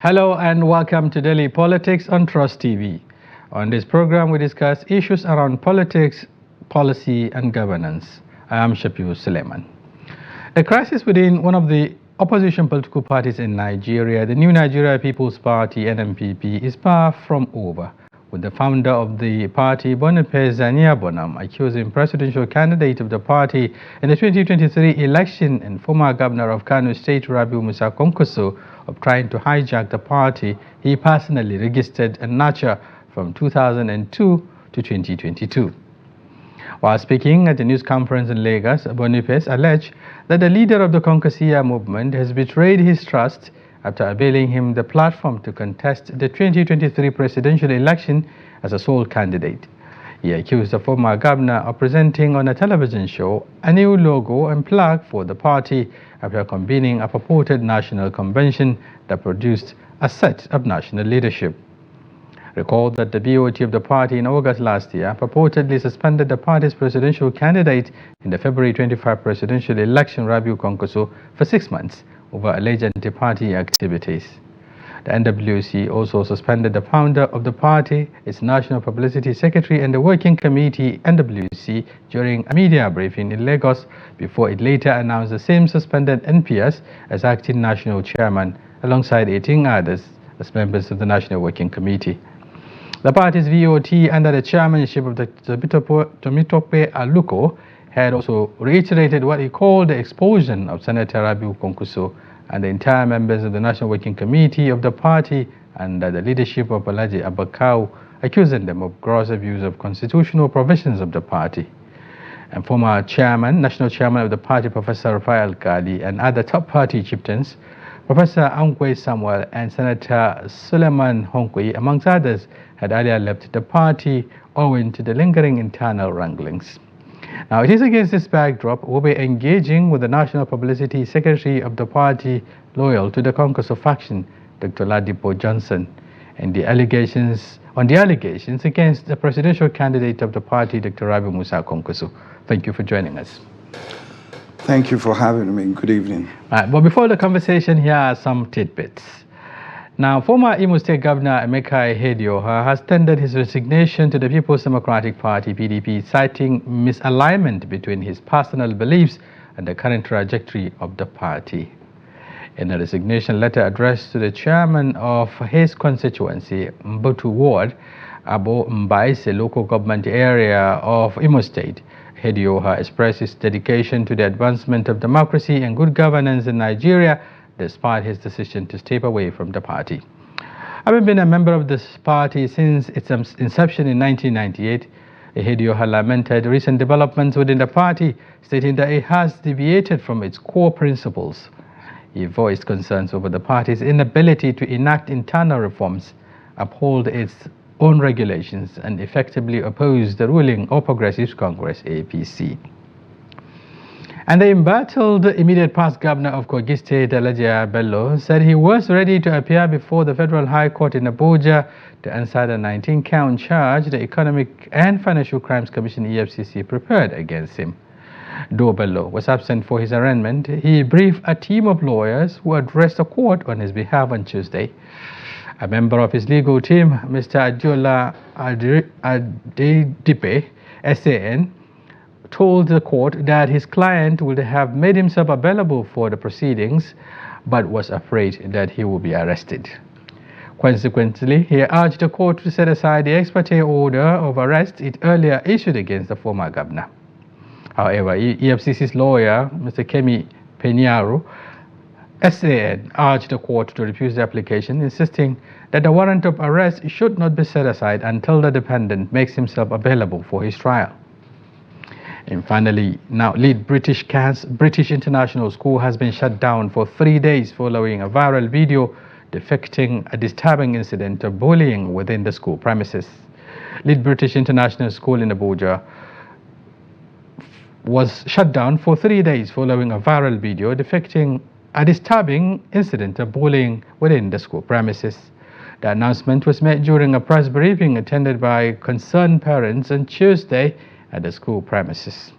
Hello and welcome to Daily Politics on Trust TV. On this program, we discuss issues around politics, policy, and governance. I am Shafiu Suleiman. A crisis within one of the opposition political parties in Nigeria, the New Nigeria People's Party (NNPP), is far from over, with the founder of the party, Boniface Bonam, accusing presidential candidate of the party in the 2023 election and former governor of Kano State, Kwankwaso, of trying to hijack the party he personally registered and nurtured from 2002 to 2022. While speaking at the news conference in Lagos, Boniface alleged that the leader of the Kwankwaso movement has betrayed his trust after availing him the platform to contest the 2023 presidential election as a sole candidate. He accused the former governor of presenting on a television show a new logo and flag for the party after convening a purported national convention that produced a set of national leadership. Recall that the BOT of the party in August last year purportedly suspended the party's presidential candidate in the February 25 presidential election, Kwankwaso, for 6 months over alleged anti-party activities. The NWC also suspended the founder of the party, its National Publicity Secretary, and the Working Committee (NWC) during a media briefing in Lagos before it later announced the same suspended NPS as acting national chairman alongside 18 others as members of the National Working Committee. The party's VOT, under the chairmanship of the Temitope Aluko, had also reiterated what he called the expulsion of Senator Kwankwaso and the entire members of the National Working Committee of the party under the leadership of Oladipo, accusing them of gross abuse of constitutional provisions of the party. And former national chairman of the party, Professor Rafael Kali, and other top party chieftains, Professor Ankwe Samuel and Senator Suleiman Honkwe, amongst others, had earlier left the party owing to the lingering internal wranglings. Now, it is against this backdrop we'll be engaging with the National Publicity Secretary of the party loyal to the Kwankwaso faction, Dr. Oladipo Johnson, and the allegations against the presidential candidate of the party, Dr. Kwankwaso. Thank you for joining us. Thank you for having me. Good evening. But before the conversation, here are some tidbits. Now, former Imo State Governor Emeka Ihedioha has tendered his resignation to the People's Democratic Party (PDP), citing misalignment between his personal beliefs and the current trajectory of the party. In a resignation letter addressed to the chairman of his constituency, Mbutu Ward, Abo Mbaise local government area of Imo State, Ihedioha expressed his dedication to the advancement of democracy and good governance in Nigeria, despite his decision to step away from the party. Having been a member of this party since its inception in 1998, Ihedioha lamented recent developments within the party, stating that it has deviated from its core principles. He voiced concerns over the party's inability to enact internal reforms, uphold its own regulations, and effectively oppose the ruling All Progressives Congress (APC). And the embattled immediate past governor of Kogi State, Alhaji Bello, said he was ready to appear before the Federal High Court in Abuja to answer the 19-count charge the Economic and Financial Crimes Commission (EFCC) prepared against him. Though Bello was absent for his arraignment, he briefed a team of lawyers who addressed the court on his behalf on Tuesday. A member of his legal team, Mr. Adjola Adedipe, SAN, told the court that his client would have made himself available for the proceedings, but was afraid that he would be arrested. Consequently, he urged the court to set aside the ex parte order of arrest it earlier issued against the former governor. However, EFCC's lawyer, Mr. Kemi Peñaro, SAN, urged the court to refuse the application, insisting that the warrant of arrest should not be set aside until the defendant makes himself available for his trial. And finally, now lead British International School has been shut down for 3 days following a viral video depicting a disturbing incident of bullying within the school premises. Lead British International School in Abuja was shut down for 3 days following a viral video depicting a disturbing incident of bullying within the school premises. The announcement was made during a press briefing attended by concerned parents on Tuesday at the school premises.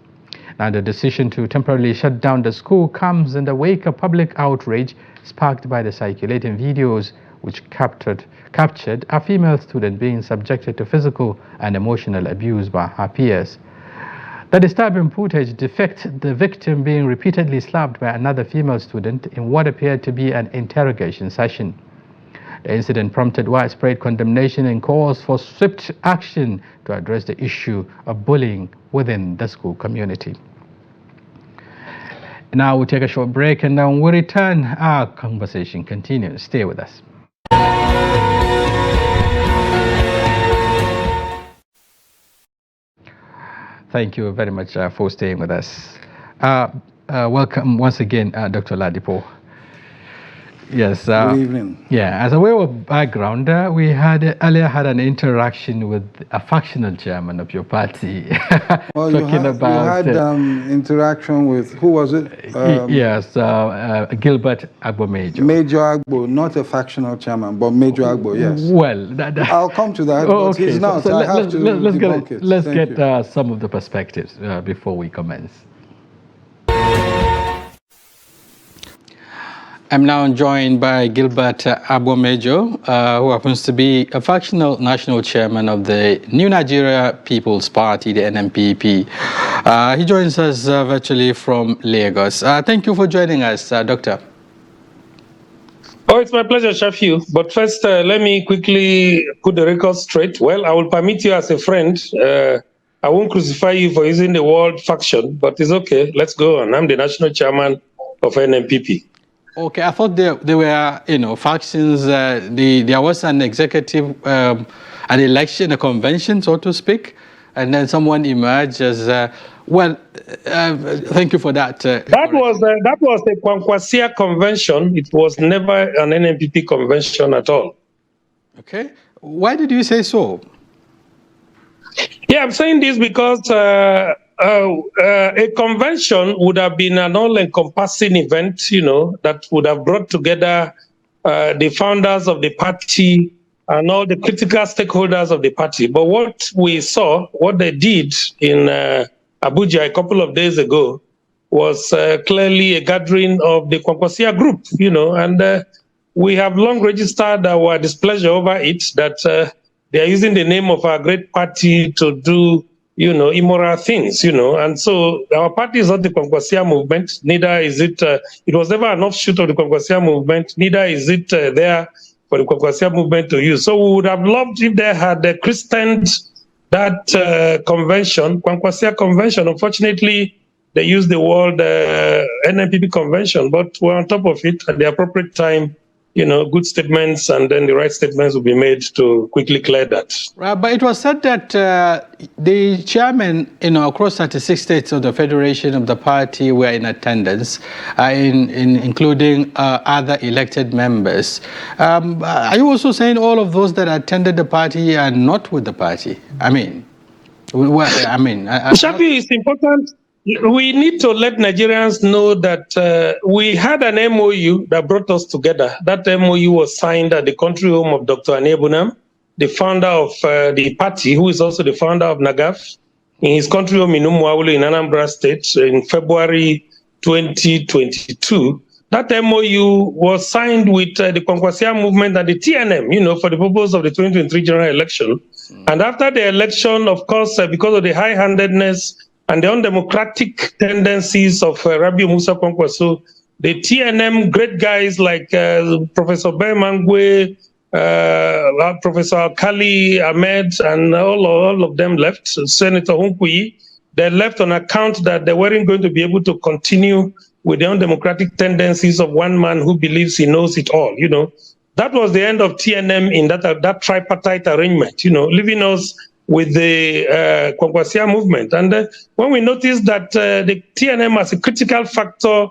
Now, the decision to temporarily shut down the school comes in the wake of public outrage sparked by the circulating videos which captured a female student being subjected to physical and emotional abuse by her peers. The disturbing footage depicts the victim being repeatedly slapped by another female student in what appeared to be an interrogation session. The incident prompted widespread condemnation and calls for swift action to address the issue of bullying within the school community. Now we'll take a short break, and then we'll return. Our conversation continues. Stay with us. Thank you very much for staying with us. Welcome once again, Dr. Oladipo. Yes. Good evening. Yeah, as a way of background, we earlier had an interaction with a factional chairman of your party. Well, you had interaction with, who was it? Yes, Gilbert Agbo Major. Major Agbo, not a factional chairman, but Major Agbo, yes. Well, I'll come to that, but okay. he's not. So I have to debunk it. Let's get some of the perspectives before we commence. I'm now joined by Gilbert Agbo Major, who happens to be a factional national chairman of the New Nigeria People's Party, the NNPP. He joins us virtually from Lagos. Thank you for joining us, Doctor. Oh, it's my pleasure, Shafiu. But first, let me quickly put the record straight. Well, I will permit you as a friend. I won't crucify you for using the word faction, but it's okay. Let's go on. I'm the national chairman of NNPP. Okay, I thought there were, factions. There was an executive, an election, a convention, so to speak, and then someone emerged as thank you for that. That was the Kwankwaso convention. It was never an NNPP convention at all. Okay, why did you say so? Yeah, I'm saying this because a convention would have been an all-encompassing event, that would have brought together the founders of the party and all the critical stakeholders of the party. But what we saw, what they did in Abuja a couple of days ago, was clearly a gathering of the Kwankwaso group, and we have long registered our displeasure over it, that they are using the name of our great party to do immoral things, and so our party is not the Kwankwaso movement, neither is it, it was never an offshoot of the Kwankwaso movement, neither is it there for the Kwankwaso movement to use. So we would have loved if they had christened that convention, Kwankwaso convention. Unfortunately, they used the word NNPP convention, but we're on top of it at the appropriate time. Good statements, and then the right statements will be made to quickly clear that. Right, but it was said that the chairman, across 36 states of the federation of the party were in attendance, including other elected members. Are you also saying all of those that attended the party are not with the party? Shafi, it's important. We need to let Nigerians know that we had an MOU that brought us together. That MOU was signed at the country home of Dr. Anebunam, the founder of the party, who is also the founder of NAGAF, in his country home in Umuawulu in Anambra State in February 2022. That MOU was signed with the Kwankwaso movement and the TNM, for the purpose of the 2023 general election. And after the election, of course, because of the high-handedness and the undemocratic tendencies of Rabiu Musa Kwankwaso, the TNM great guys like Professor Mangwe, Professor Alkali Ahmed, and all of them left. Senator Hunkuyi, they left on account that they weren't going to be able to continue with the undemocratic tendencies of one man who believes he knows it all. That was the end of TNM in that tripartite arrangement, leaving us with the Kwankwaso movement. And when we noticed that the TNM as a critical factor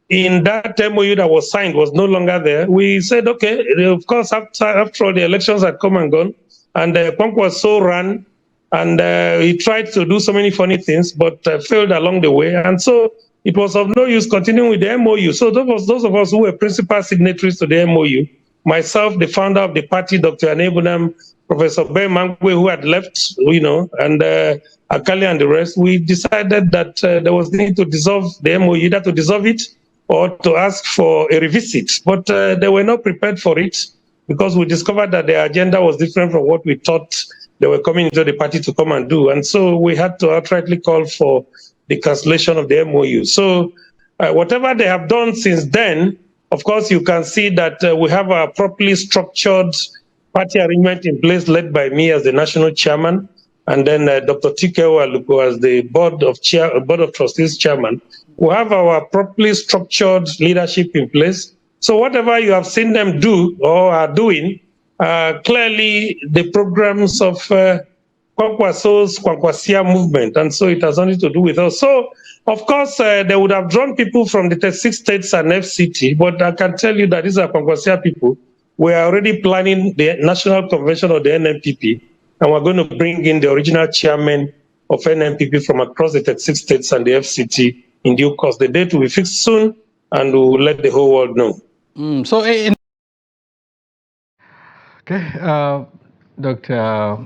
in that MOU that was signed was no longer there, we said, okay, of course, after all the elections had come and gone, and Kwankwaso ran, and he tried to do so many funny things, but failed along the way. And so it was of no use continuing with the MOU. So those of us who were principal signatories to the MOU, myself, the founder of the party, Dr. Anebunam, Professor Mangwe, who had left, and Akali and the rest, we decided that there was need to dissolve the MOU, either to dissolve it or to ask for a revisit. But they were not prepared for it. because we discovered that their agenda was different from what we thought they were coming into the party to come and do. And so we had to outrightly call for the cancellation of the MOU. So whatever they have done since then, of course, you can see that we have a properly structured party arrangement in place led by me as the national chairman, and then Dr. Tike Waluko as the board of trustees chairman. We have our properly structured leadership in place. So whatever you have seen them do or are doing, clearly the programs of Kwankwaso's Kwankwasia movement, and so it has nothing to do with us. So, of course, they would have drawn people from the 36 states and FCT, but I can tell you that these are Kwankwasia people. We are already planning the national convention of the NNPP, and we're going to bring in the original chairman of NNPP from across the 36 states and the FCT in due course. The date will be fixed soon, and we will let the whole world know. Dr.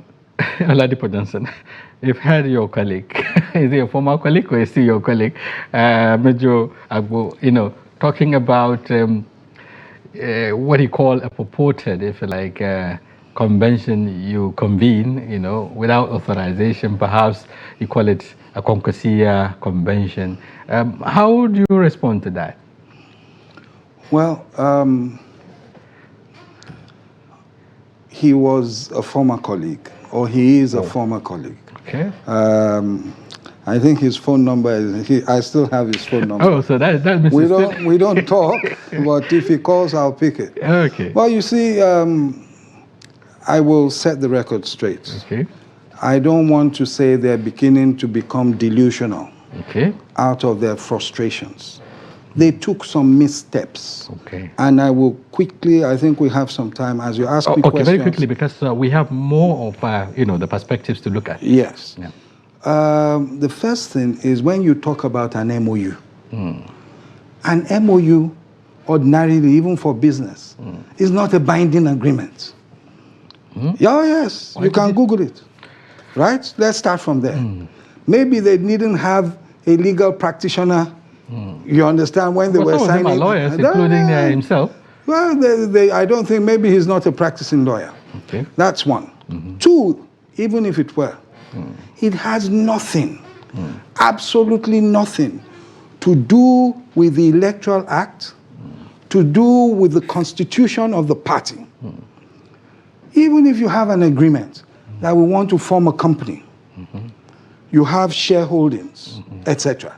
Oladipo Johnson, you've heard your colleague. Is he a former colleague or is he your colleague? Major Agbo, talking about what he called a purported, if you like, convention you convene, without authorization. Perhaps you call it a Kwankwasia convention. How do you respond to that? Well, he was a former colleague, or he is a former colleague. Okay. I think his phone number is, I still have his phone number. Oh, so that means we don't talk, but if he calls, I'll pick it. Okay. Well, you see, I will set the record straight. Okay. I don't want to say they're beginning to become delusional out of their frustrations. They took some missteps. Okay. And I will quickly, I think we have some time as you ask me questions. Very quickly, because we have more of, the perspectives to look at. Yes. Yeah. The first thing is when you talk about an MOU. An MOU, ordinarily, even for business, is not a binding agreement. Oh, yes. You can Google it. Right? Let's start from there. Maybe they didn't have a legal practitioner. You understand when they were signing? Some of them are lawyers, including himself. Well, I don't think, maybe he's not a practicing lawyer. Okay. That's one. Two, even if it were, it has nothing, absolutely nothing to do with the Electoral Act, to do with the constitution of the party. Even if you have an agreement that we want to form a company, you have shareholdings, etc.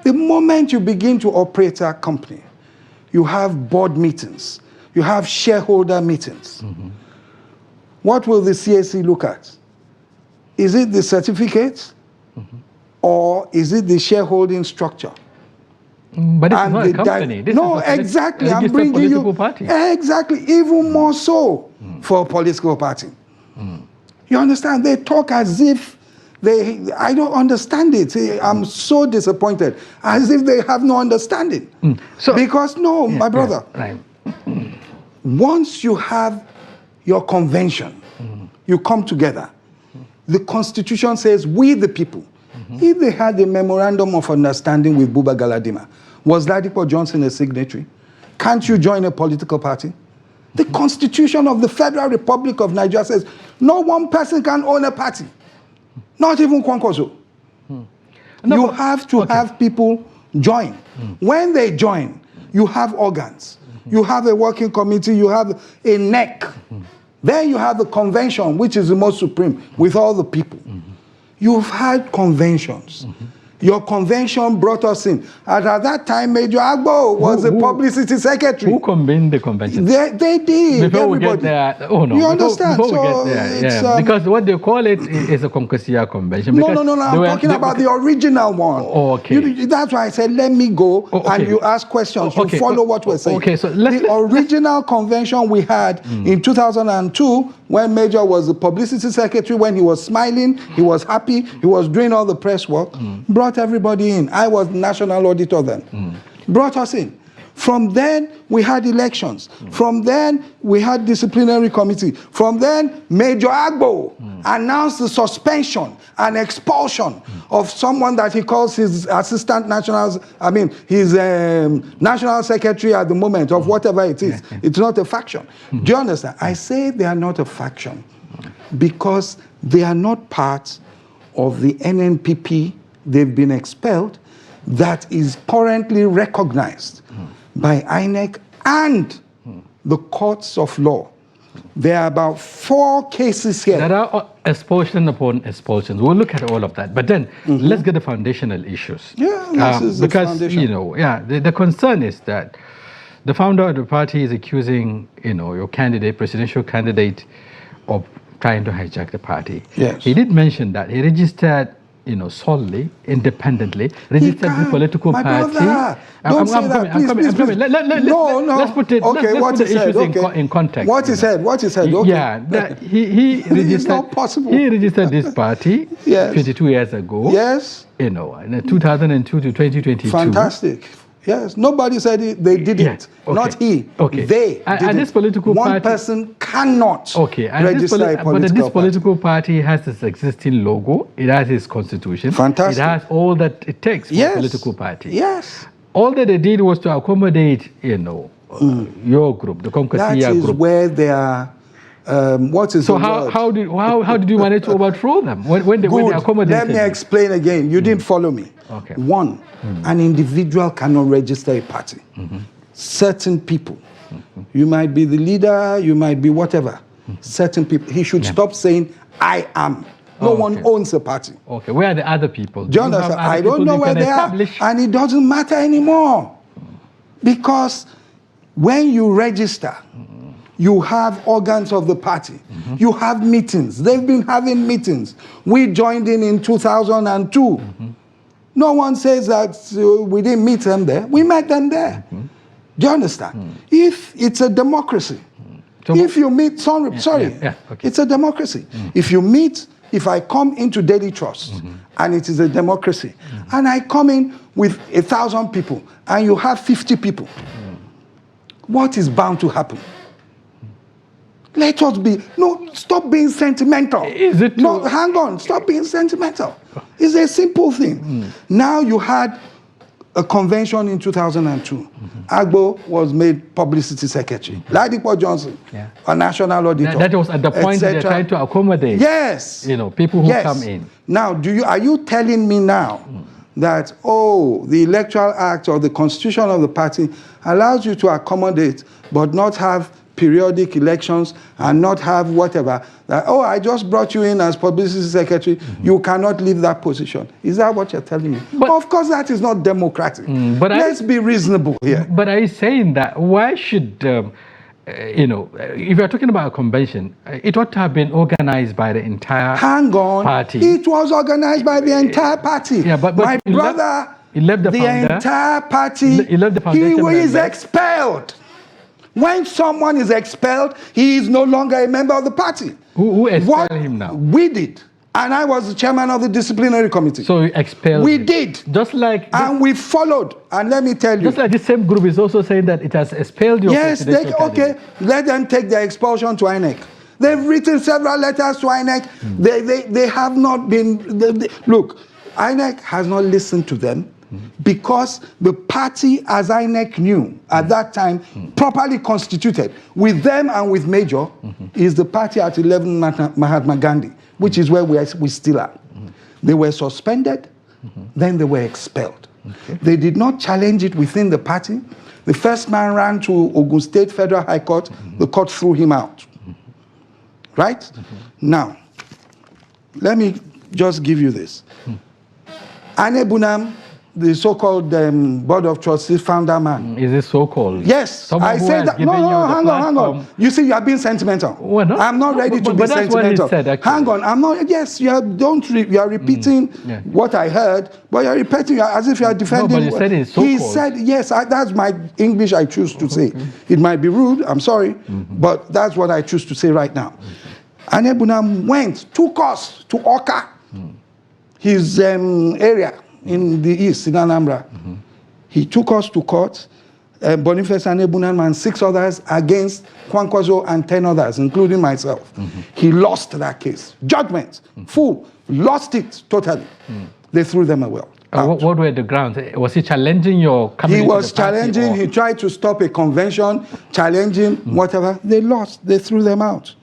The moment you begin to operate a company, you have board meetings, you have shareholder meetings. What will the CAC look at? Is it the certificate or is it the shareholding structure? But it's not a company. No, exactly. I'm bringing you party. Exactly, even more so for a political party. You understand? They talk as if I don't understand it. I'm so disappointed, as if they have no understanding. Because my brother, once you have your convention, you come together. The Constitution says, we the people. If they had a memorandum of understanding with Buba Galadima, was Oladipo Johnson a signatory? Can't you join a political party? The Constitution of the Federal Republic of Nigeria says no one person can own a party. Not even Kwankwaso. You have to have people join. When they join, you have organs. You have a working committee, you have a neck. Then you have the convention, which is the most supreme, with all the people. You've had conventions. Your convention brought us in. And at that time, Major Agbo was the publicity secretary. Who convened the convention? They did. Before we get there, you understand? Before we get there, because what they call it is a Kwankwasia convention. No, I'm talking about the original one. Oh, okay. That's why I said, let me go and you ask questions. You follow what we're saying. Okay, so the original convention we had in 2002, when Major was the publicity secretary, when he was smiling, he was happy, he was doing all the press work, brought everybody in. I was national auditor then. Brought us in. From then, we had elections. From then, we had disciplinary committee. From then, Major Agbo announced the suspension and expulsion of someone that he calls his assistant national, his national secretary at the moment of whatever it is. It's not a faction. Do you understand? I say they are not a faction because they are not part of the NNPP. They've been expelled. That is currently recognized by INEC and the courts of law. There are about 4 cases here. There are expulsion upon expulsions. We'll look at all of that. But then let's get the foundational issues. Yeah, this is because, the foundation. The concern is that the founder of the party is accusing, your candidate, presidential candidate, of trying to hijack the party. Yes. He did mention that he registered solely, independently, registered the political My party. brother, don't say that. Please, please. No. Let's put it. Okay, let's what put the he said. issues Okay. in context. What he said. Okay. Yeah, he registered. It's not possible. He registered this party 22 years ago. Yes. In 2002 to 2022. Fantastic. Yes. Nobody said they did it. Okay. Not he. Okay. They did and this political One party, person cannot register a political but this party. political party has its existing logo. It has its constitution. Fantastic. It has all that it takes for a political party. Yes. All that they did was to accommodate, your group, the Kwankwaso That is group. where they are. What is so the word? how did you manage to overthrow them when they accommodated? Let me explain again. You didn't follow me. Okay. One, an individual cannot register a party. Certain people. You might be the leader, you might be whatever. Certain people. He should stop saying, I am. No one owns a party. Okay, where are the other people? Do you understand? I don't know where they are. And it doesn't matter anymore. Because when you register, you have organs of the party. You have meetings. They've been having meetings. We joined in 2002. No one says that we didn't meet them there. We met them there. Do you understand? If it's a democracy, if you meet, it's a democracy. If you meet, if I come into Daily Trust, and it is a democracy, and I come in with 1,000 people, and you have 50 people, what is bound to happen? Let us be, stop being sentimental. Is it no, hang on, stop being sentimental. It's a simple thing. Now you had a convention in 2002. Agbo was made publicity secretary. Oladipo Johnson, a national auditor. That was at the point that they're trying to accommodate. Yes. People who come in. Now, are you telling me now that, the Electoral Act or the Constitution of the party allows you to accommodate but not have periodic elections and not have whatever, that, I just brought you in as publicity secretary, you cannot leave that position. Is that what you're telling me? But of course that is not democratic. But let's be reasonable here. But are you saying that why should, if you're talking about a convention, it ought to have been organized by the entire party. It was organized by the entire party. Yeah, but my brother, he left the founder. Entire party, he left the foundation. He is expelled. When someone is expelled, he is no longer a member of the party. Who expelled him now? We did. And I was the chairman of the disciplinary committee. So you expelled We him. did. Just like... And we followed. And let me tell you. Just like the same group is also saying that it has expelled your presidential candidate. Let them take their expulsion to INEC. They've written several letters to INEC. They have not been... Look, INEC has not listened to them. Because the party, as INEC knew at that time, properly constituted with them and with Major, is the party at 11 Mahatma Gandhi, which is where we still are. They were suspended, then they were expelled. They did not challenge it within the party. The first man ran to Ogun State Federal High Court. The court threw him out. Right? Now, let me just give you this. Anebunam, the so-called Board of Trustees founder man. Is it so-called? Yes. Someone I said that. No, hang on. You see, you are being sentimental. Well, no, I'm not ready to be that's sentimental. What he said, hang on. I'm not. Yes, you are. You are repeating what I heard, but you are repeating as if you are defending. No, but you said it's so-called. He said yes. That's my English. I choose to say. It might be rude. I'm sorry, but that's what I choose to say right now. Anebunam took us to Oka, his area in the east, in Anambra. He took us to court. Boniface Anebunam and 6 others against Kwankwaso and 10 others, including myself. He lost that case. Judgment, full, lost it totally. They threw them away. What were the grounds? Was he challenging your coming? He was challenging, he tried to stop a convention, challenging whatever. They lost, they threw them out.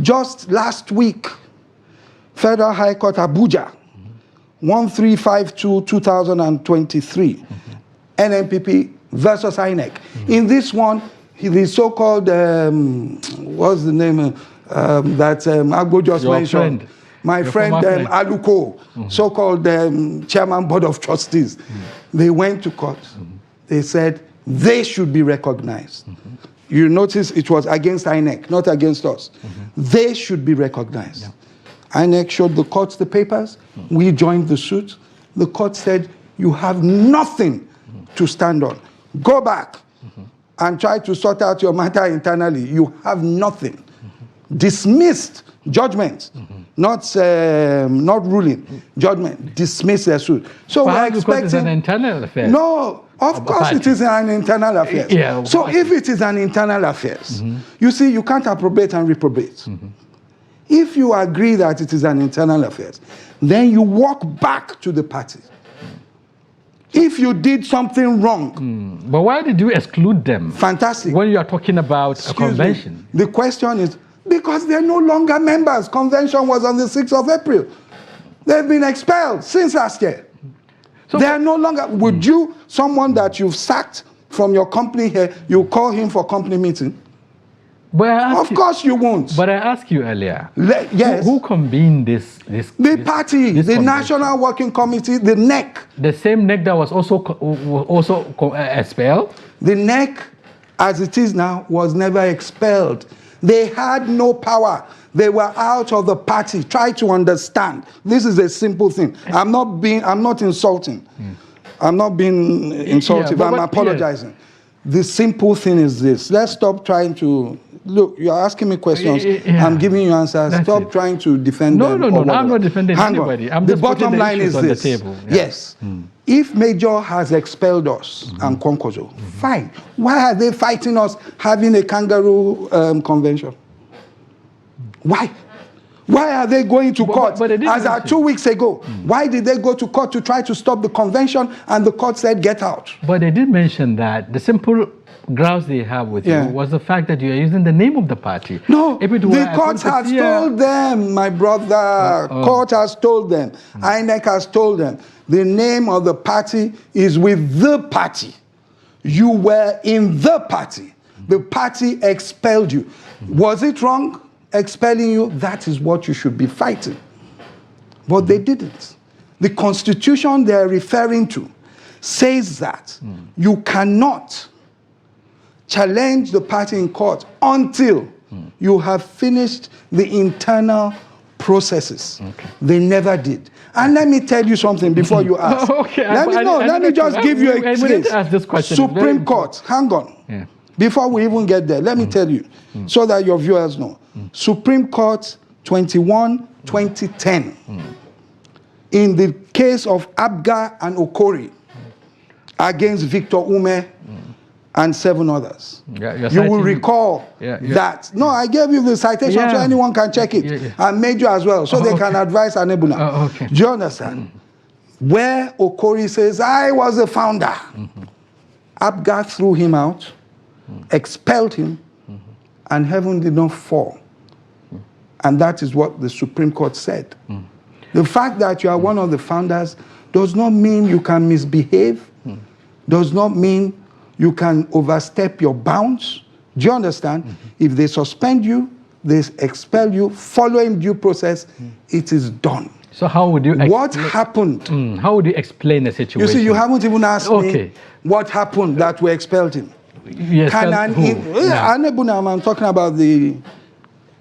Just last week, Federal High Court Abuja, 1352-2023, NNPP versus INEC. In this one, the so-called, what's the name that Agbo just mentioned? My friend Aluko, so-called chairman board of trustees, they went to court. They said they should be recognized. You notice it was against INEC, not against us. They should be recognized. INEC showed the court the papers. We joined the suit. The court said, you have nothing to stand on. Go back and try to sort out your matter internally. You have nothing. Dismissed judgment. Not ruling, judgment, dismiss their suit. So we're expecting. It's an internal affair. No, of course it is an internal affair. Yeah, so if it is an internal affair, you see, you can't approbate and reprobate. If you agree that it is an internal affair, then you walk back to the party. If you did something wrong. But why did you exclude them? Fantastic. When you are talking about a convention. The question is, because they're no longer members. Convention was on the 6th of April. They've been expelled since last year. So they are no longer. Would you, someone that you've sacked from your company here, you call him for company meeting? But of course you won't. But I asked you earlier. Yes. Who convened this party, the National Working Committee, the NEC. The same NEC that was also expelled? The NEC, as it is now, was never expelled. They had no power. They were out of the party. Try to understand. This is a simple thing. I'm not insulting. I'm not being insultive. I'm apologizing. Yes. The simple thing is this. Let's stop trying to... Look, you're asking me questions. I'm giving you answers. Stop trying to defend them. No. I'm not defending anybody. I'm the just bottom line is on this. The table. Yeah. Yes. If Major has expelled us and Kwankwaso, fine. Why are they fighting us having a kangaroo convention? Why? Why are they going to court? As at 2 weeks ago, why did they go to court to try to stop the convention and the court said, get out? But they did mention that the simple grounds they have with you was the fact that you are using the name of the party. No, the court has told them, my brother. Court has told them. INEC has told them. The name of the party is with the party. You were in the party. The party expelled you. Was it wrong expelling you? That is what you should be fighting. But they didn't. The constitution they're referring to says that you cannot challenge the party in court until you have finished the internal processes. They never did. And let me tell you something before you ask. Let me just give you a case. Supreme Court, hang on. Before we even get there, let me tell you, so that your viewers know. Supreme Court 21-2010, in the case of Abga and Okori against Victor Ume and 7 others. You will recall that. No, I gave you the citation so anyone can check it. And Major as well, so they can advise Anebuna. Do you understand? Where Okori says, I was the founder. Abga threw him out, expelled him, and heaven did not fall. And that is what the Supreme Court said. The fact that you are one of the founders does not mean you can misbehave, does not mean you can overstep your bounds. Do you understand? If they suspend you, they expel you, following due process, it is done. So how would you... What happened? How would you explain the situation? You see, you haven't even asked me what happened that we expelled him. Anebuna, I'm talking about the...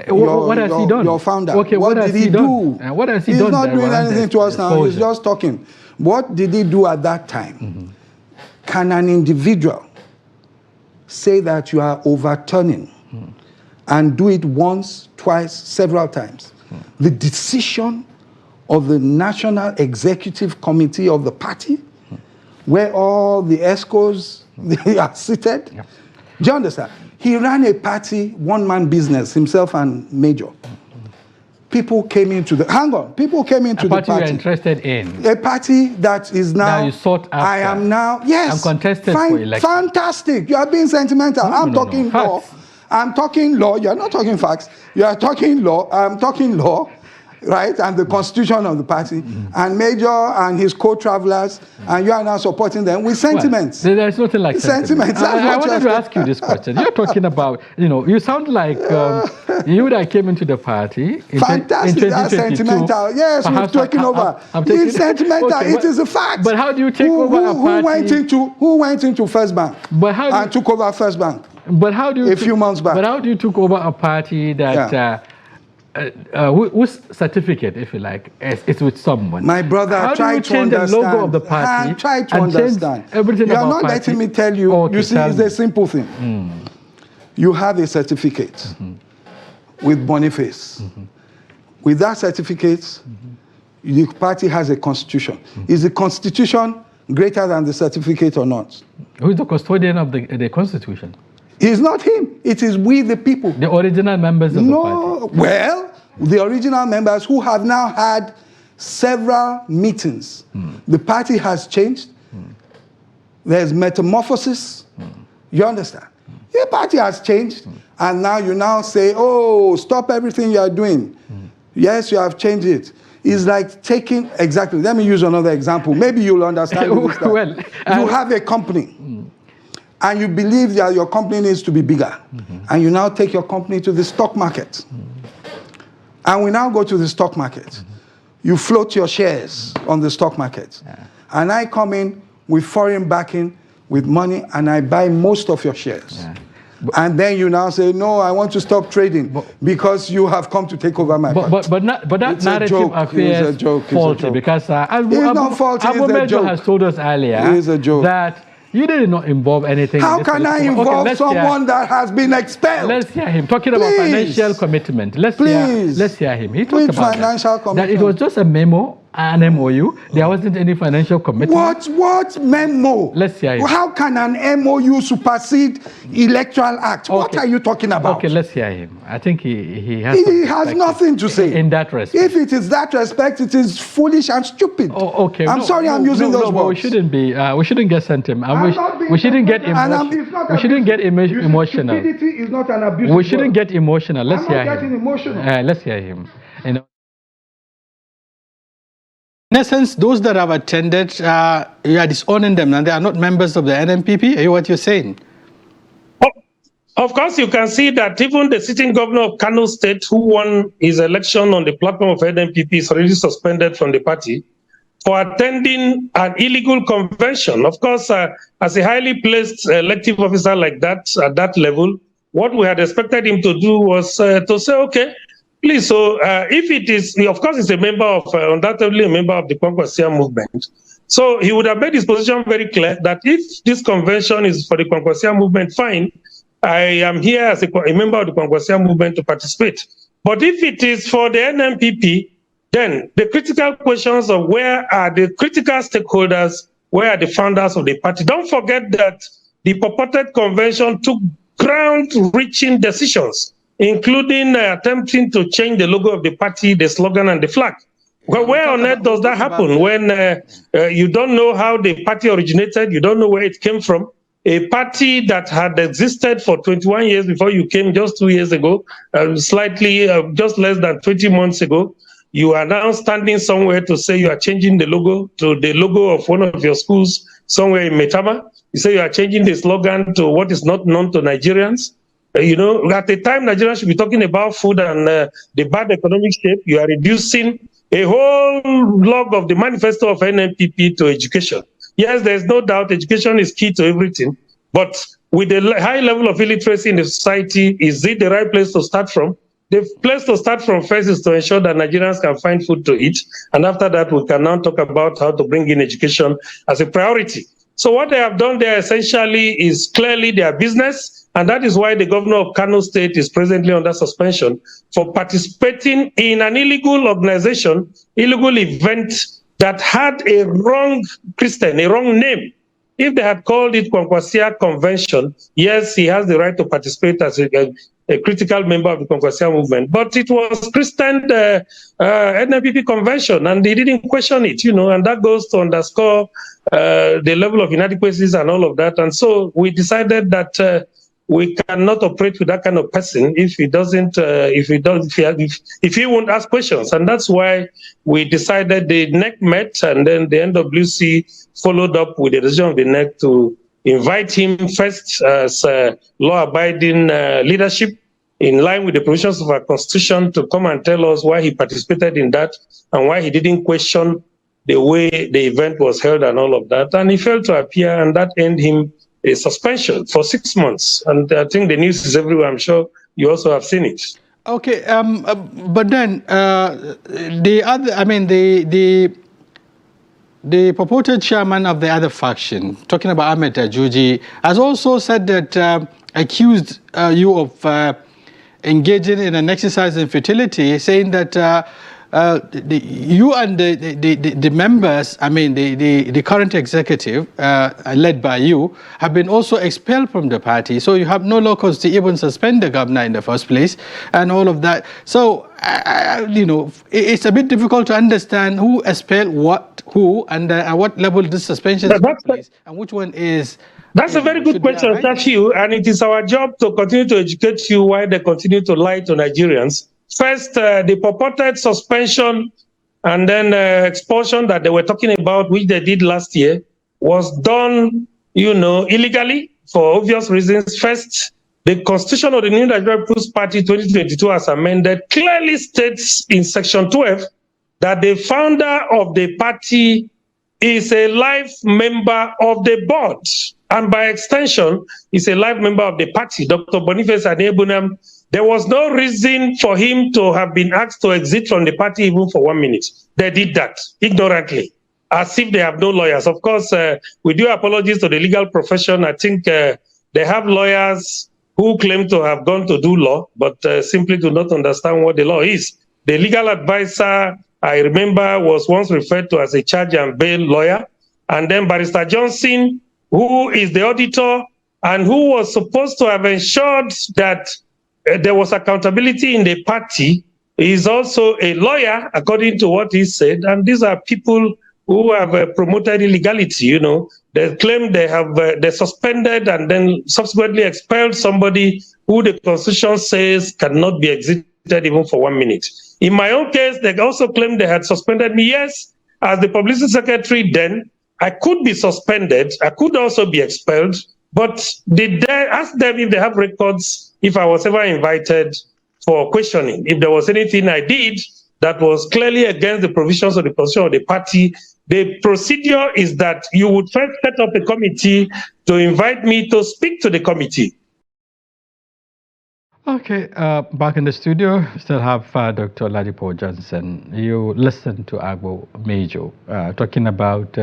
What has he done? Your founder. Okay, what did he do? What has he done? He's not doing anything to us now. He's just talking. What did he do at that time? Can an individual say that you are overturning and do it once, twice, several times? The decision of the National Executive Committee of the party? where all the ESCOs they are seated. Yeah. Do you understand? He ran a party, one-man business, himself and Major. People came into the, people came into the party. You're interested in. A party that is now you sought after. I am now, yes. I'm contested for election. Fantastic. You are being sentimental. I'm talking law. Facts. I'm talking law. You're not talking facts. You are talking law. I'm talking law. Right, and the constitution of the party, and Major and his co-travelers, and you are now supporting them with sentiments. Well, there's nothing like sentiments. I wanted to ask you this question. You're talking about, you sound like you that came into the party in Fantastic, that's sentimental. Yes, we've taken over. It's sentimental. Okay, it is a fact. But how do you take over a party? Who went into First Bank and took over First Bank? But how do you? A few months back. But how do you took over a party that? Yeah. Whose certificate, if you like, is with someone? My brother, try to understand. The logo of the party. Try to understand. Everything you are not letting me tell you. You see, it's a simple thing. You have a certificate with Boniface. With that certificate, the party has a constitution. Is the constitution greater than the certificate or not? Who is the custodian of the constitution? It's not him. It is we, the people. The original members of the party. No, well, the original members who have now had several meetings. The party has changed. There's metamorphosis. You understand? The party has changed. And now you now say, oh, stop everything you are doing. Yes, you have changed it. It's like taking, exactly, let me use another example. Maybe you'll understand this. Well, you have a company. And you believe that your company needs to be bigger. And you now take your company to the stock market. And we now go to the stock market. You float your shares on the stock market. And I come in with foreign backing, with money, and I buy most of your shares. And then you now say, no, I want to stop trading because you have come to take over my company. But that narrative appears faulty because Agbo Major has told us earlier that you did not involve anything. How can I involve someone that has been expelled? Let's hear him talking about financial commitment. Let's hear him. He talked about financial commitment. That it was just a memo, an MOU. There wasn't any financial commitment. What memo? Let's hear him. How can an MOU supersede electoral act? Okay. What are you talking about? Okay, let's hear him. I think he has. He has nothing to say in that respect. If it is that respect, it is foolish and stupid. Oh, okay. I'm sorry, I'm using those words. But we shouldn't be. We shouldn't get sentiment. We shouldn't get emotional. We shouldn't get emotional. Stupidity is not an abuse. We shouldn't get emotional. Let's hear him. I'm not getting emotional. Let's hear him. In essence, those that have attended, you are disowning them, and they are not members of the NNPP. Are you what you're saying? Of course, you can see that even the sitting governor of Kano State, who won his election on the platform of NNPP, is already suspended from the party for attending an illegal convention. Of course, as a highly placed elective officer like that, at that level, what we had expected him to do was to say, okay, please, so if it is, of course, he's a member of, undoubtedly a member of the Kwankwaso movement. So he would have made his position very clear that if this convention is for the Kwankwaso movement, fine, I am here as a member of the Kwankwaso movement to participate. But if it is for the NNPP, then the critical questions of where are the critical stakeholders, where are the founders of the party? Don't forget that the purported convention took ground-reaching decisions, including attempting to change the logo of the party, the slogan, and the flag. Well, where on earth does that happen when you don't know how the party originated, you don't know where it came from? A party that had existed for 21 years before you came just 2 years ago, just less than 20 months ago, you are now standing somewhere to say you are changing the logo to the logo of one of your schools somewhere in Metama. You say you are changing the slogan to what is not known to Nigerians. At the time Nigerians should be talking about food and the bad economic shape, you are reducing a whole log of the manifesto of NNPP to education. Yes, there's no doubt education is key to everything, but with the high level of illiteracy in the society, is it the right place to start from? The place to start from first is to ensure that Nigerians can find food to eat. And after that, we can now talk about how to bring in education as a priority. So what they have done there essentially is clearly their business. And that is why the governor of Kano State is presently under suspension for participating in an illegal organization, illegal event that had a wrong Christian, a wrong name. If they had called it Kwankwaso Convention, yes, he has the right to participate as a critical member of the Kwankwaso movement. But it was Christian NNPP Convention, and they didn't question it, and that goes to underscore the level of inadequacies and all of that. And so we decided that we cannot operate with that kind of person if he doesn't, if he won't ask questions. And that's why we decided the NEC met, and then the NWC followed up with the decision of the NEC to invite him first as law-abiding leadership in line with the provisions of our constitution to come and tell us why he participated in that and why he didn't question the way the event was held and all of that. And he failed to appear, and that earned him a suspension for 6 months. And I think the news is everywhere. I'm sure you also have seen it. Okay, but then the other, I mean, the purported chairman of the other faction, talking about Ahmed Ajuji, has also said that accused you of engaging in an exercise in futility, saying that you and the members, I mean, the current executive, led by you, have been also expelled from the party. So you have no locals to even suspend the governor in the first place and all of that. So, it's a bit difficult to understand who expelled who, and at what level this suspension takes place, and which one is... That's a very good question, Tafiu, and it is our job to continue to educate you why they continue to lie to Nigerians. First, the purported suspension and then expulsion that they were talking about, which they did last year, was done, illegally for obvious reasons. First, the Constitution of the New Nigerian People's Party 2022 as amended clearly states in Section 12 that the founder of the party is a life member of the board, and by extension, is a life member of the party. Dr. Boniface Adebunam, there was no reason for him to have been asked to exit from the party even for 1 minute. They did that ignorantly, as if they have no lawyers. Of course, we do apologies to the legal profession. I think they have lawyers who claim to have gone to do law, but simply do not understand what the law is. The legal advisor, I remember, was once referred to as a charge and bail lawyer. And then Barrister Johnson, who is the auditor and who was supposed to have ensured that there was accountability in the party, is also a lawyer, according to what he said. And these are people who have promoted illegality. They claim they suspended and then subsequently expelled somebody who the Constitution says cannot be exited even for 1 minute. In my own case, they also claimed they had suspended me. Yes, as the publicity secretary then, I could be suspended. I could also be expelled. But did they ask them if they have records, if I was ever invited for questioning, if there was anything I did that was clearly against the provisions of the Constitution of the party? The procedure is that you would first set up a committee to invite me to speak to the committee. Okay, back in the studio, still have Dr. Oladipo Johnson. You listened to Agbo Major talking about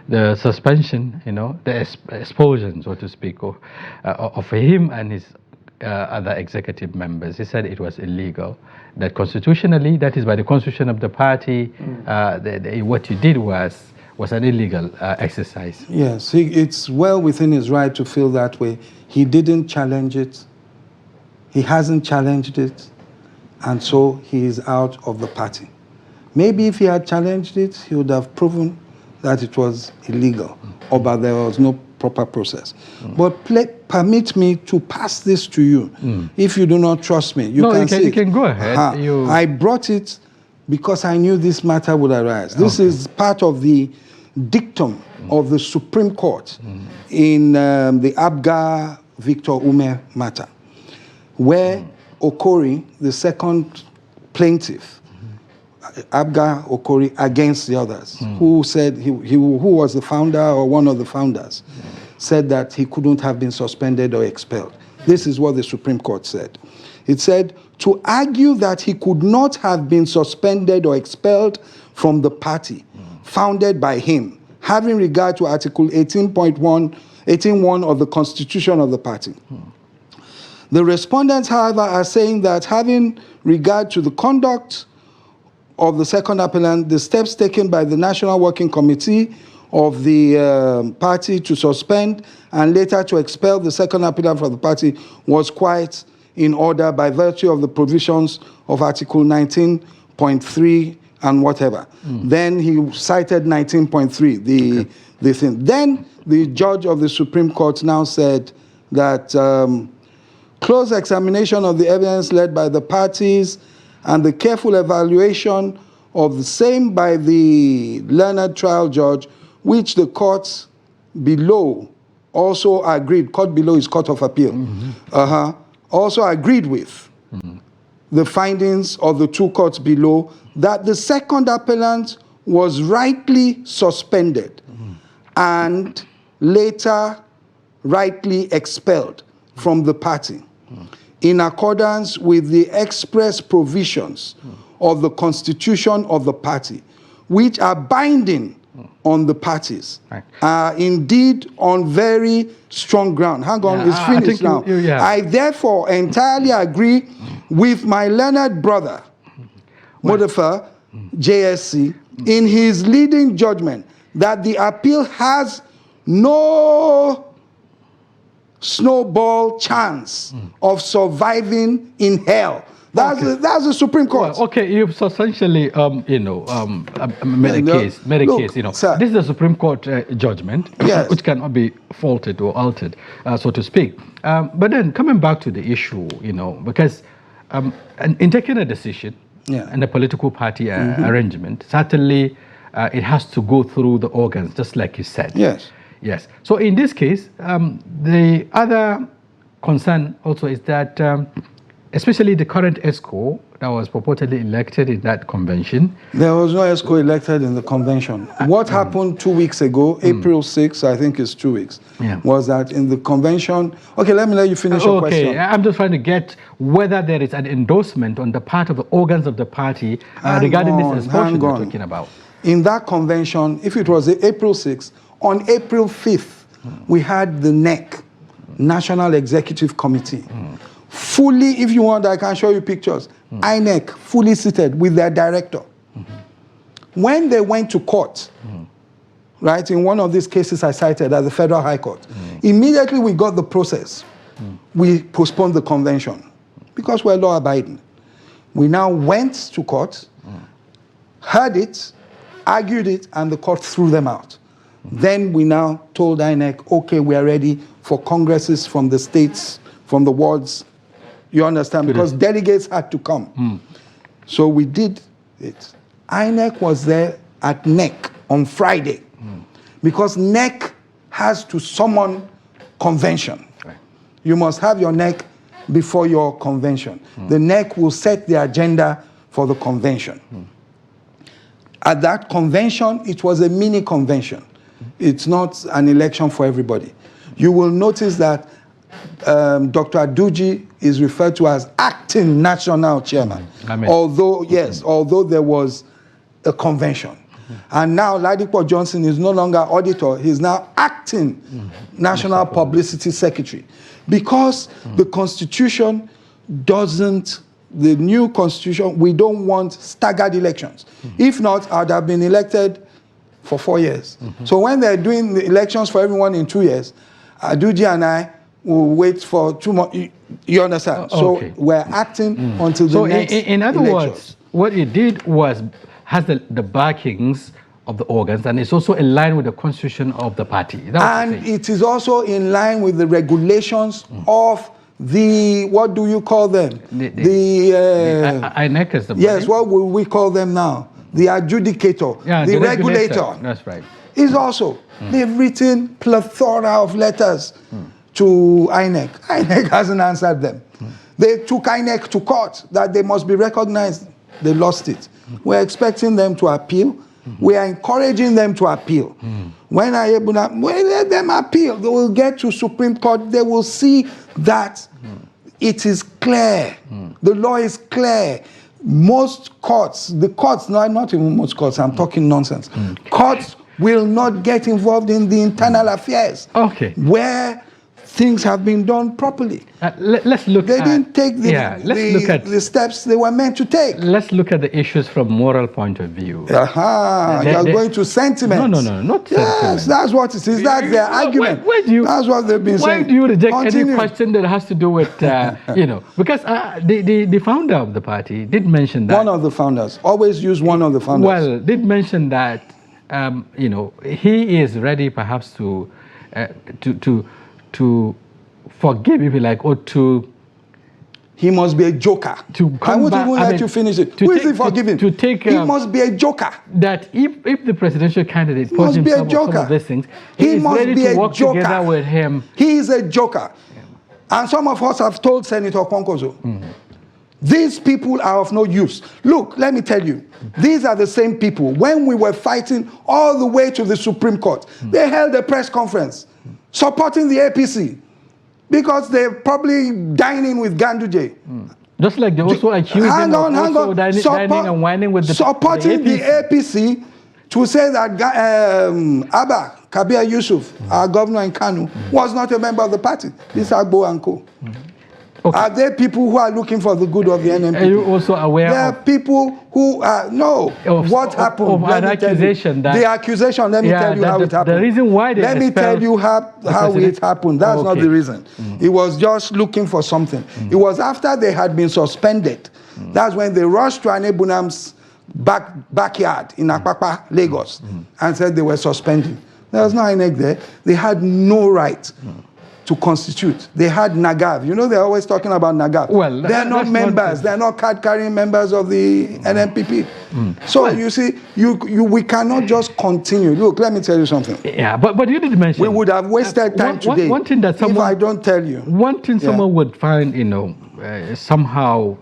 the suspension, the expulsion, so to speak, of him and his other executive members. He said it was illegal, that constitutionally, that is by the constitution of the party, what you did was an illegal exercise. Yes, it's well within his right to feel that way. He didn't challenge it. He hasn't challenged it, and so he is out of the party. Maybe if he had challenged it, he would have proven that it was illegal, or that there was no proper process. But permit me to pass this to you. If you do not trust me, you can go ahead. I brought it because I knew this matter would arise. This is part of the dictum of the Supreme Court in the Abga Victor Ume matter, where Okori, the second plaintiff, Abga Okori against the others, who said who was the founder or one of the founders, said that he couldn't have been suspended or expelled. This is what the Supreme Court said. It said, to argue that he could not have been suspended or expelled from the party founded by him, having regard to Article 18.1 of the Constitution of the party. The respondents, however, are saying that having regard to the conduct of the second appellant, the steps taken by the National Working Committee of the party to suspend and later to expel the second appellant from the party was quite in order by virtue of the provisions of Article 19.3 and whatever. Then he cited 19.3, the thing. Then the judge of the Supreme Court now said that close examination of the evidence led by the parties and the careful evaluation of the same by the learned trial judge, which the courts below also agreed, court below is Court of Appeal, also agreed with the findings of the two courts below that the second appellant was rightly suspended and later rightly expelled from the party in accordance with the express provisions of the constitution of the party, which are binding on the parties, indeed on very strong ground. Hang on, it's finished now. I therefore entirely agree with my learned brother, Modafa JSC, in his leading judgment that the appeal has no snowball chance of surviving in hell. That's the Supreme Court. Well, okay, you've substantially, made a case. Sir, this is a Supreme Court judgment, which cannot be faulted or altered, so to speak. But then coming back to the issue, because in taking a decision and a political party arrangement, certainly it has to go through the organs, just like you said. Yes. So in this case, the other concern also is that especially the current ESCO that was purportedly elected in that convention. There was no ESCO elected in the convention. What happened 2 weeks ago, April 6th, I think it's 2 weeks, was that in the convention... Okay, let me let you finish your question. Okay, I'm just trying to get whether there is an endorsement on the part of the organs of the party regarding this expulsion we're talking about. In that convention, if it was April 6th, on April 5th, we had the NEC, National Executive Committee, fully, if you want, I can show you pictures. INEC, fully seated with their director. When they went to court, right, in one of these cases I cited at the Federal High Court, immediately we got the process. We postponed the convention because we're law-abiding. We now went to court, heard it, argued it, and the court threw them out. Then we now told INEC, okay, we are ready for congresses from the states, from the wards. You understand? Because delegates had to come. So we did it. INEC was there at NEC on Friday because NEC has to summon convention. You must have your NEC before your convention. The NEC will set the agenda for the convention. At that convention, it was a mini convention. It's not an election for everybody. You will notice that Dr. Aduji is referred to as acting national chairman, although there was a convention. And now Oladipo Johnson is no longer auditor, he's now acting national publicity secretary. Because the constitution doesn't, the new constitution, we don't want staggered elections. If not, I'd have been elected for 4 years. So when they're doing the elections for everyone in 2 years, Aduji and I will wait for 2 more. You understand? So we're acting until the next in other words, what it did was has the backings of the organs, and it's also in line with the constitution of the party. And it is also in line with the regulations of the, what do you call them? The INEC is the body. Yes, what will we call them now? The adjudicator, the regulator. That's right. Is also, they've written plethora of letters to INEC. INEC hasn't answered them. They took INEC to court that they must be recognized. They lost it. We're expecting them to appeal. We are encouraging them to appeal. When let them appeal, they will get to Supreme Court. They will see that it is clear. The law is clear. Most courts, not even most courts, I'm talking nonsense. Courts will not get involved in the internal affairs. Where things have been done properly. Let's look They at... didn't take the steps they were meant to take. Let's look at the issues from moral point of view. You're going to sentiment. No, not sentiment. Yes, that's what it is. That's their argument. That's what they've been saying. Why do you reject any question that has to do with, because the founder of the party did mention that. One of the founders. Always use one of the founders. Well, did mention that, he is ready perhaps to forgive, if you like, or to... He must be a joker. I won't even let you finish it. Who is he forgiving? He must be a joker. That if the presidential candidate puts himself on some of these things, he is ready to work together with him. He is a joker. And some of us have told Senator Kwankwaso, these people are of no use. Look, let me tell you, these are the same people. When we were fighting all the way to the Supreme Court, they held a press conference supporting the APC. Because they're probably dining with Ganduje. Just like they also accuse him of also dining and whining with supporting the APC to say that Abba Kabir Yusuf, our governor in Kano, was not a member of the party. This is Agbo and Co. Okay. Are there people who are looking for the good of the NNPP? Are you also aware there are people who are, what happened? Of an accusation the accusation, let me tell you how it happened. The reason why they Let me tell you how it happened. That's not the reason. It was just looking for something. It was after they had been suspended. That's when they rushed to Anebunam's backyard in Apapa, Lagos, and said they were suspending. There was no INEC there. They had no right to constitute. They had NAGAV. You know, they're always talking about NAGAV. Well, they're not members. They're not card-carrying members of the NNPP. So you see, we cannot just continue. Look, let me tell you something. Yeah, but you did mention... We would have wasted time today one thing that someone, if I don't tell you. One thing someone would find, somehow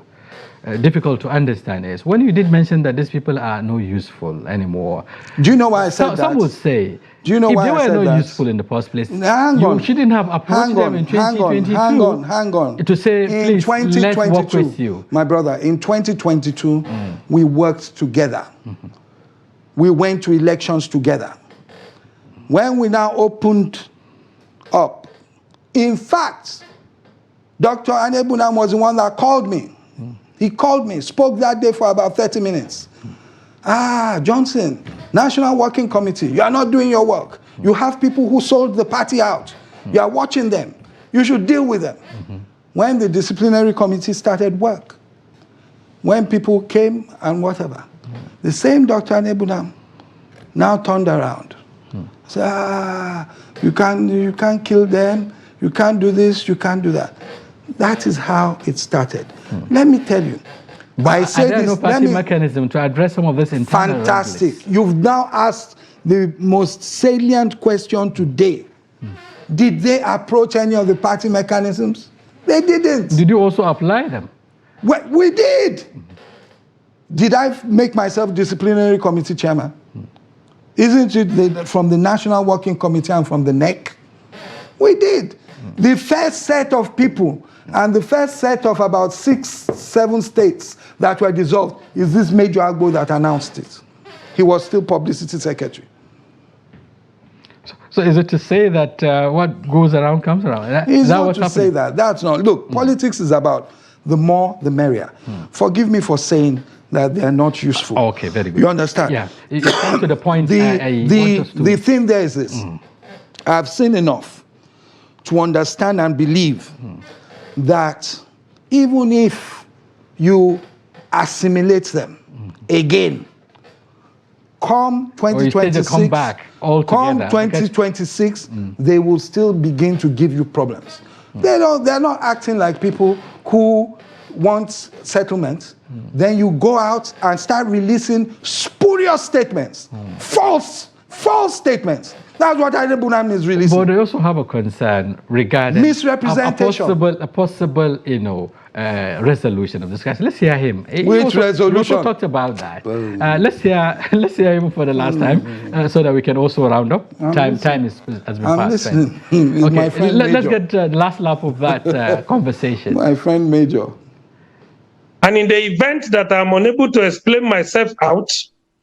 difficult to understand is when you did mention that these people are no useful anymore. Do you know why I said that? Some would say, do you know if why they I said were that? not useful in the first place, you shouldn't have approached them in 2022 hang on. To say, please, let's work with you. My brother, in 2022, we worked together. We went to elections together. When we now opened up, in fact, Dr. Anebunam was the one that called me. He called me, spoke that day for about 30 minutes. Johnson, National Working Committee, you are not doing your work. You have people who sold the party out. You are watching them. You should deal with them. When the disciplinary committee started work, when people came and whatever, the same Dr. Anebunam now turned around. Said, you can't kill them, you can't do this, you can't do that. That is how it started. Let me tell you. But are there no party mechanism to address some of this internal Fantastic. regulars? You've now asked the most salient question today. Did they approach any of the party mechanisms? They didn't. Did you also apply them? We did. Did I make myself disciplinary committee chairman? Isn't it from the National Working Committee and from the NEC? We did. The first set of people and the first set of about 6-7 states that were dissolved is this Major Agbo that announced it. He was still publicity secretary. So is it to say that what goes around comes around? It's not to say that. That's not. Look, politics is about the more, the merrier. Forgive me for saying that they are not useful. Okay, very good. You understand? Yeah. You come to the point the thing there is this. I've seen enough to understand and believe that even if you assimilate them again, come 2026, come back all come together, 2026, they will still begin to give you problems. They're not acting like people who want settlement. Then you go out and start releasing spurious statements, false statements. That's what Anebunam is releasing. But they also have a concern regarding misrepresentation. A possible, resolution of this case. Let's hear him. Which resolution? He also talked about that. Let's hear him for the last time, so that we can also round up. Time has been passed. Okay, my friend let's get the last lap of that conversation. My friend Major. And in the event that I'm unable to explain myself out,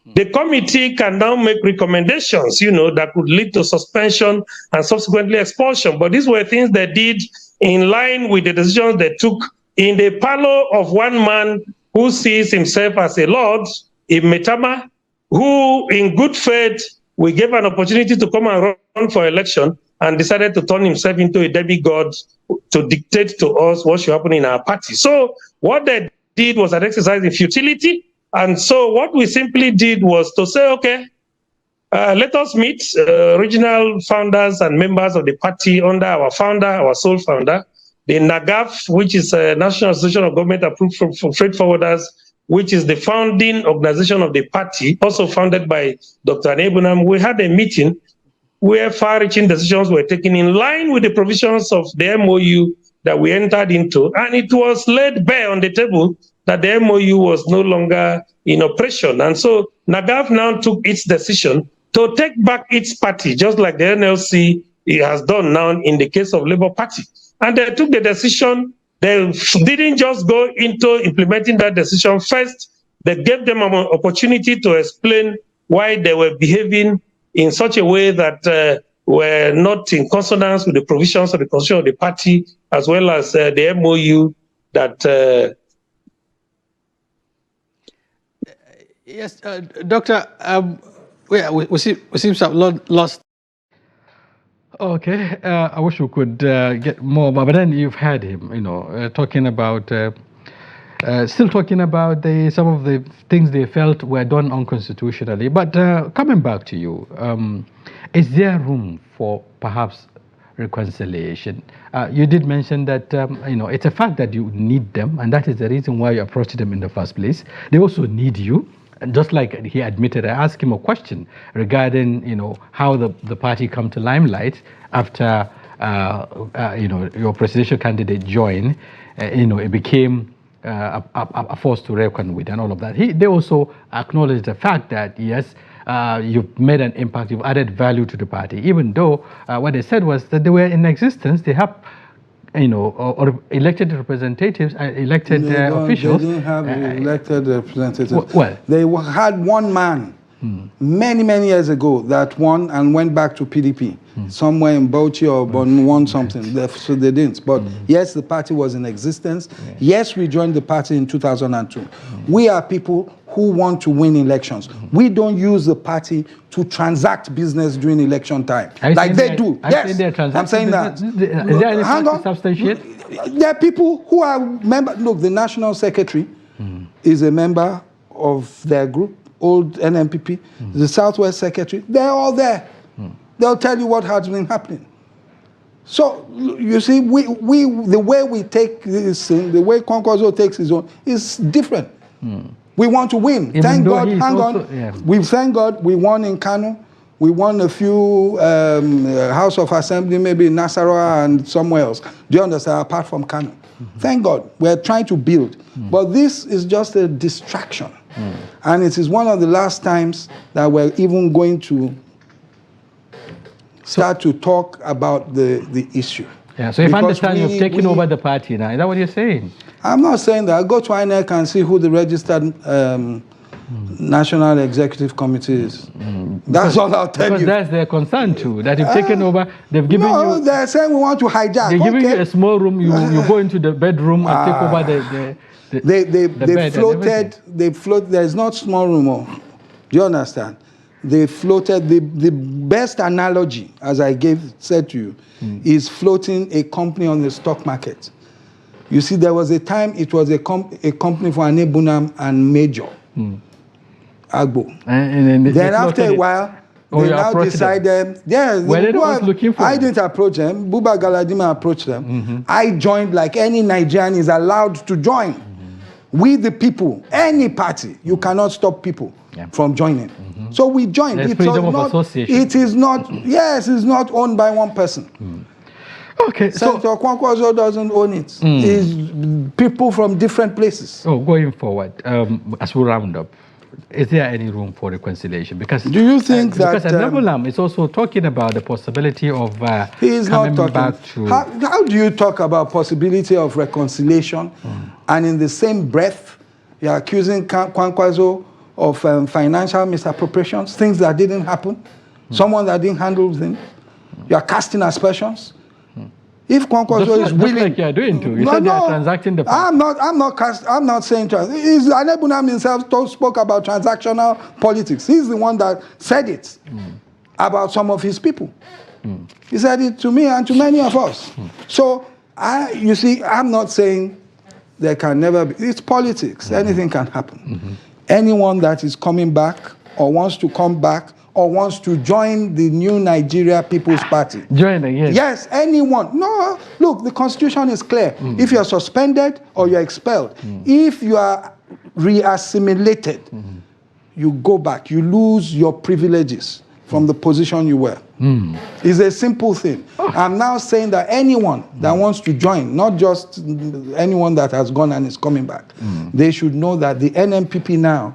The committee can now make recommendations, that could lead to suspension and subsequently expulsion. But these were things they did in line with the decisions they took in the parlor of one man who sees himself as a lord, a Metama, who in good faith, we gave an opportunity to come and run for election and decided to turn himself into a demigod to dictate to us what should happen in our party. So what they did was an exercise in futility. And so what we simply did was to say, okay, let us meet regional founders and members of the party under our founder, our sole founder, the NAGAF, which is a National Association of Government Approved for Freight Forwarders, which is the founding organization of the party, also founded by Dr. Anebunam. We had a meeting where far-reaching decisions were taken in line with the provisions of the MOU that we entered into, and it was laid bare on the table that the MOU was no longer in operation. And so NAGAF now took its decision to take back its party, just like the NLC has done now in the case of Labour Party. And they took the decision. They didn't just go into implementing that decision. First, they gave them an opportunity to explain why they were behaving in such a way that were not in consonance with the provisions of the constitution of the party, as well as the MOU that... Yes, Doctor, we seem to have lost. Okay, I wish we could get more, but then you've heard him, talking about, still talking about some of the things they felt were done unconstitutionally. But coming back to you, is there room for perhaps reconciliation? You did mention that, it's a fact that you need them, and that is the reason why you approached them in the first place. They also need you. And just like he admitted, I asked him a question regarding, how the party come to limelight after, your presidential candidate joined. It became a force to reckon with and all of that. They also acknowledged the fact that, yes, you've made an impact, you've added value to the party, even though what they said was that they were in existence, they have or elected representatives, elected officials. They didn't have elected representatives. Well, they had one man many years ago that won and went back to PDP somewhere in Bauchi or won something. So they didn't. But yes, the party was in existence. Yes, we joined the party in 2002. We are people who want to win elections. We don't use the party to transact business during election time, like they do. Yes, I'm saying that. Is there any fact to substantiate? There are people who are members. Look, the national secretary is a member of their group, old NNPP. The Southwest secretary, they're all there. They'll tell you what has been happening. So you see, the way we take this thing, the way Kwankwaso takes his own, is different. We want to win. Even thank God, also, thank God we won in Kano. We won a few House of Assembly, maybe in Nasarawa and somewhere else. Do you understand? Apart from Kano. Thank God. We're trying to build. But this is just a distraction. And it is one of the last times that we're even going to start to talk about the issue. Yeah, so if I understand, you've taken over the party now. Is that what you're saying? I'm not saying that. I'll go to INEC and see who the registered National Executive Committee is. That's all I'll tell you. Because that's their concern too, that you've taken over, they've given you... No, they're saying we want to hijack. They're giving you a small room, you go into the bedroom and take over the They float, there's not small room. Do you understand? They floated, the best analogy, as I said to you, is floating a company on the stock market. You see, there was a time it was a company for Anebunam and Major, Agbo. And then after a while, they now decided, I didn't approach them. Buba Galadima approached them. I joined like any Nigerian is allowed to join. We the people, any party, you cannot stop people from joining. So we joined. There's freedom of association. It is not, yes, it's not owned by one person. Okay, Senator Kwankwaso doesn't own it. It's people from different places. So going forward, as we round up, is there any room for reconciliation? Because do you think that because Nabulam is also talking about the possibility of he is coming not talking back to... How do you talk about possibility of reconciliation and in the same breath you're accusing Kwankwaso financial misappropriations, things that didn't happen, someone that didn't handle things. You are casting aspersions. If Kwankwaso is willing, like you are doing too. You said they are transacting the. I'm not saying Anebunam himself spoke about transactional politics. He's the one that said it about some of his people. He said it to me and to many of us. So you see, I'm not saying there can never be. It's politics. Anything can happen. Anyone that is coming back or wants to come back or wants to join the new Nigeria People's Party. Joining, yes. Yes, anyone. No, look, the Constitution is clear. If you're suspended or you're expelled, if you are re-assimilated, you go back. You lose your privileges from the position you were. It's a simple thing. I'm now saying that anyone that wants to join, not just anyone that has gone and is coming back, they should know that the NNPP now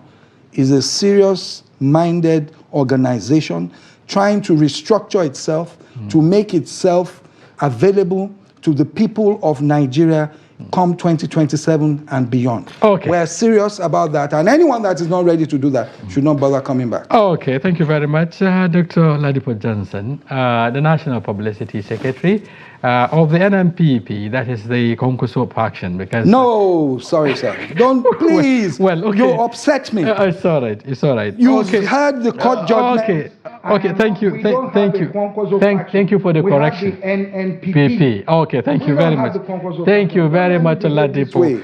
is a serious-minded organization trying to restructure itself to make itself available to the people of Nigeria come 2027 and beyond. Okay. We're serious about that, and anyone that is not ready to do that should not bother coming back. Okay, thank you very much, Dr. Oladipo Johnson, the National Publicity Secretary of the NNPP, that is the Kwankwaso faction, because... No, sorry, sir. Don't, please. Well, okay. You upset me. It's all right, it's all right. You've heard the court judgment. Okay, thank you, thank you for the correction. We have the NNPP. Okay, thank you very much. Thank you very much, Oladipo.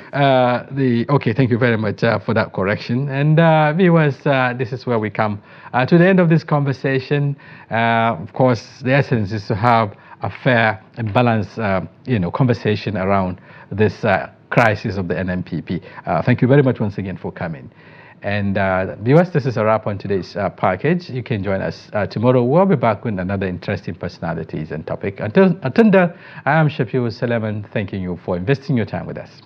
Okay, thank you very much for that correction. And viewers, this is where we come to the end of this conversation. Of course, the essence is to have a fair and balanced, conversation around this crisis of the NNPP. Thank you very much once again for coming. And viewers, this is a wrap on today's package. You can join us tomorrow. We'll be back with another interesting personalities and topic. Until then, I am Shafiu Suleiman, thanking you for investing your time with us.